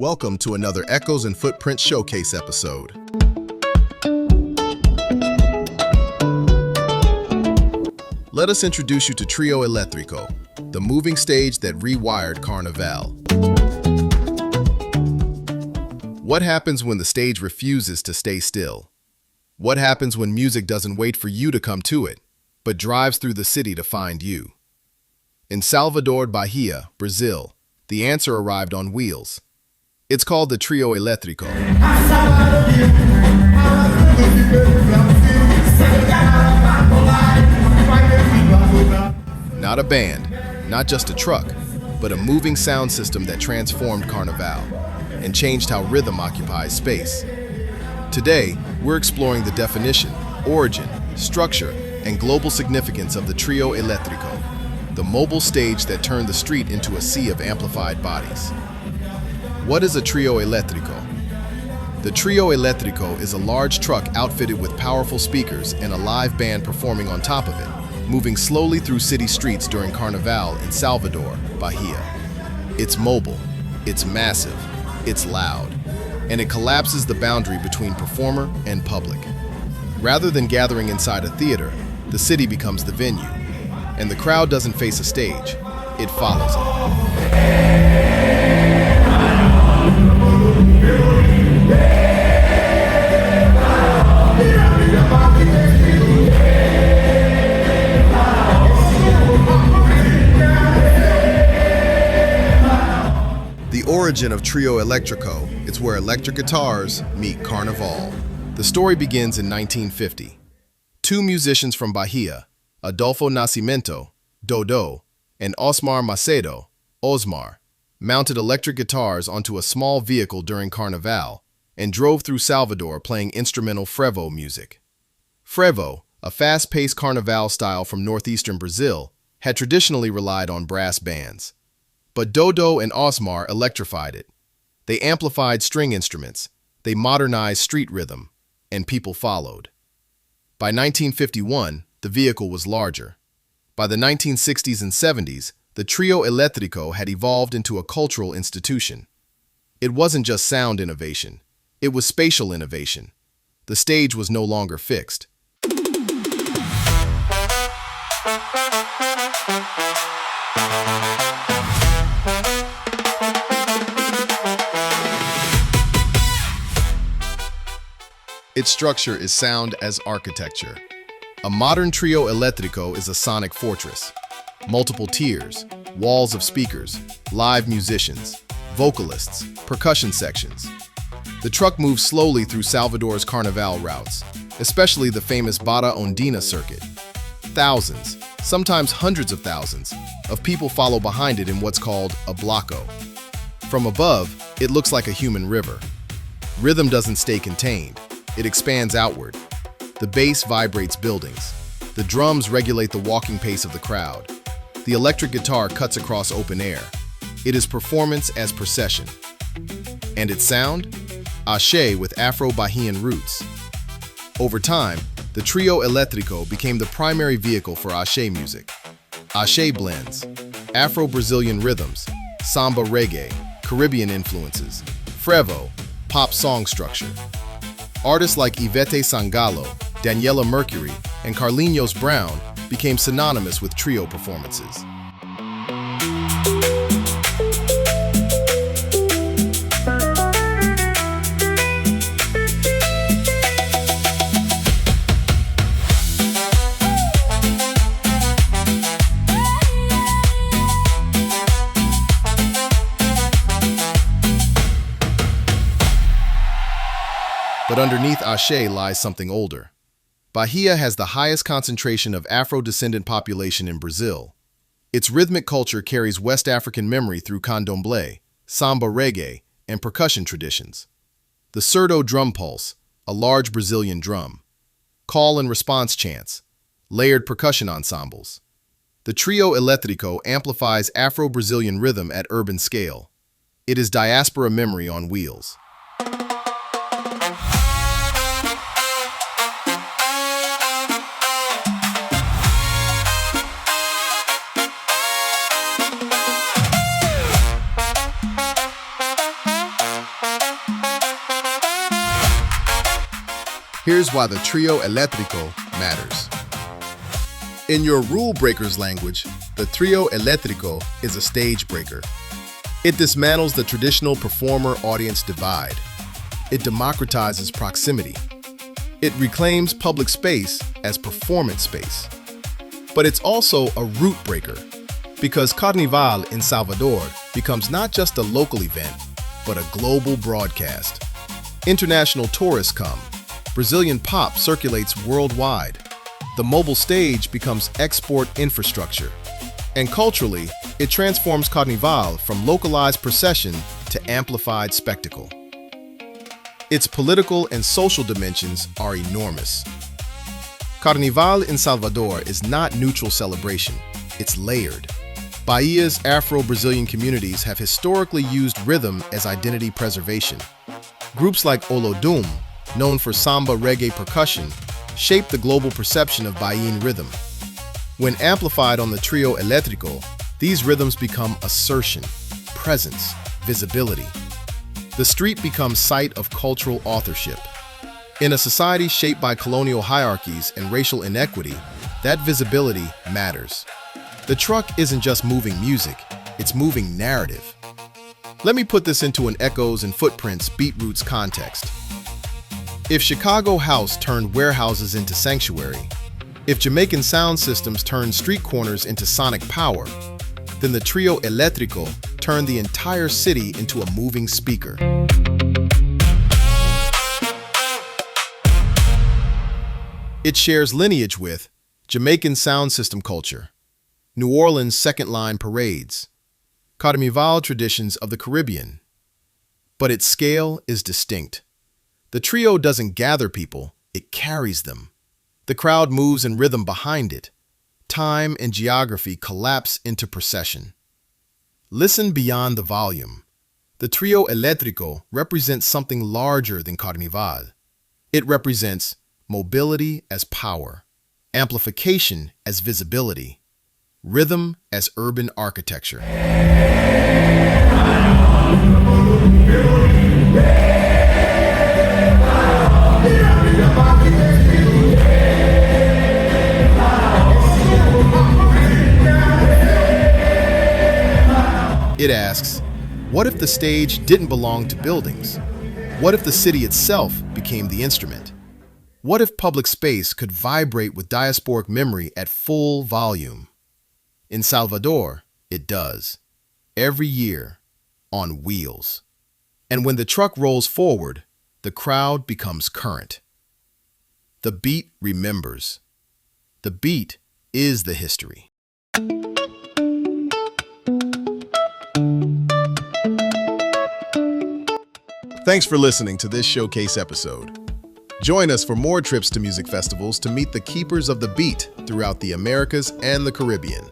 Welcome to another Echoes and Footprints Showcase episode. Let us introduce you to Trio Elétrico, the moving stage that rewired Carnival. What happens when the stage refuses to stay still? What happens when music doesn't wait for you to come to it, but drives through the city to find you? In Salvador, Bahia, Brazil, the answer arrived on wheels. It's called the Trio Elétrico. Not a band, not just a truck, but a moving sound system that transformed Carnival and changed how rhythm occupies space. Today, we're exploring the definition, origin, structure, and global significance of the Trio Elétrico, the mobile stage that turned the street into a sea of amplified bodies. What is a Trio Elétrico? The Trio Elétrico is a large truck outfitted with powerful speakers and a live band performing on top of it, moving slowly through city streets during Carnival in Salvador, Bahia. It's mobile, it's massive, it's loud, and it collapses the boundary between performer and public. Rather than gathering inside a theater, the city becomes the venue, and the crowd doesn't face a stage, it follows it. The origin of Trio Elétrico is where electric guitars meet Carnival. The story begins in 1950. Two musicians from Bahia, Adolfo Nascimento, Dodô, and Osmar Macedo, Osmar, mounted electric guitars onto a small vehicle during Carnival and drove through Salvador playing instrumental frevo music. Frevo, a fast-paced Carnival style from northeastern Brazil, had traditionally relied on brass bands. But Dodô and Osmar electrified it. They amplified string instruments, they modernized street rhythm, and people followed. By 1951, the vehicle was larger. By the 1960s and 70s, the Trio Elétrico had evolved into a cultural institution. It wasn't just sound innovation, it was spatial innovation. The stage was no longer fixed. Its structure is sound as architecture. A modern Trio Elétrico is a sonic fortress. Multiple tiers, walls of speakers, live musicians, vocalists, percussion sections. The truck moves slowly through Salvador's Carnival routes, especially the famous Barra Ondina circuit. Thousands, sometimes hundreds of thousands, of people follow behind it in what's called a bloco. From above, it looks like a human river. Rhythm doesn't stay contained. It expands outward. The bass vibrates buildings. The drums regulate the walking pace of the crowd. The electric guitar cuts across open air. It is performance as procession. And its sound? Axé with Afro-Bahian roots. Over time, the Trio Elétrico became the primary vehicle for Axé music. Axé blends Afro-Brazilian rhythms, samba reggae, Caribbean influences, frevo, pop song structure. Artists like Ivete Sangalo, Daniela Mercury, and Carlinhos Brown became synonymous with trio performances. But underneath Axé lies something older. Bahia has the highest concentration of Afro-descendant population in Brazil. Its rhythmic culture carries West African memory through candomblé, samba reggae, and percussion traditions. The surdo drum pulse, a large Brazilian drum. Call and response chants, layered percussion ensembles. The Trio Elétrico amplifies Afro-Brazilian rhythm at urban scale. It is diaspora memory on wheels. Here's why the Trio Elétrico matters. In your rule breakers language, the Trio Elétrico is a stage breaker. It dismantles the traditional performer-audience divide. It democratizes proximity. It reclaims public space as performance space. But it's also a route breaker, because Carnival in Salvador becomes not just a local event, but a global broadcast. International tourists come. Brazilian pop circulates worldwide. The mobile stage becomes export infrastructure. And culturally, it transforms Carnival from localized procession to amplified spectacle. Its political and social dimensions are enormous. Carnival in Salvador is not neutral celebration, it's layered. Bahia's Afro-Brazilian communities have historically used rhythm as identity preservation. Groups like Olodum, known for samba reggae percussion, shaped the global perception of Bahian rhythm. When amplified on the Trio Elétrico, these rhythms become assertion, presence, visibility. The street becomes site of cultural authorship. In a society shaped by colonial hierarchies and racial inequity, that visibility matters. The truck isn't just moving music, it's moving narrative. Let me put this into an echoes and footprints beat roots context. If Chicago house turned warehouses into sanctuary, if Jamaican sound systems turned street corners into sonic power, then the Trio Elétrico turned the entire city into a moving speaker. It shares lineage with Jamaican sound system culture, New Orleans second-line parades, Carnival traditions of the Caribbean. But its scale is distinct. The trio doesn't gather people, it carries them. The crowd moves in rhythm behind it. Time and geography collapse into procession. Listen beyond the volume. The Trio Elétrico represents something larger than Carnival. It represents mobility as power, amplification as visibility, rhythm as urban architecture. It asks, what if the stage didn't belong to buildings? What if the city itself became the instrument? What if public space could vibrate with diasporic memory at full volume? In Salvador, it does. Every year, on wheels. And when the truck rolls forward, the crowd becomes current. The beat remembers. The beat is the history. Thanks for listening to this showcase episode. Join us for more trips to music festivals to meet the keepers of the beat throughout the Americas and the Caribbean.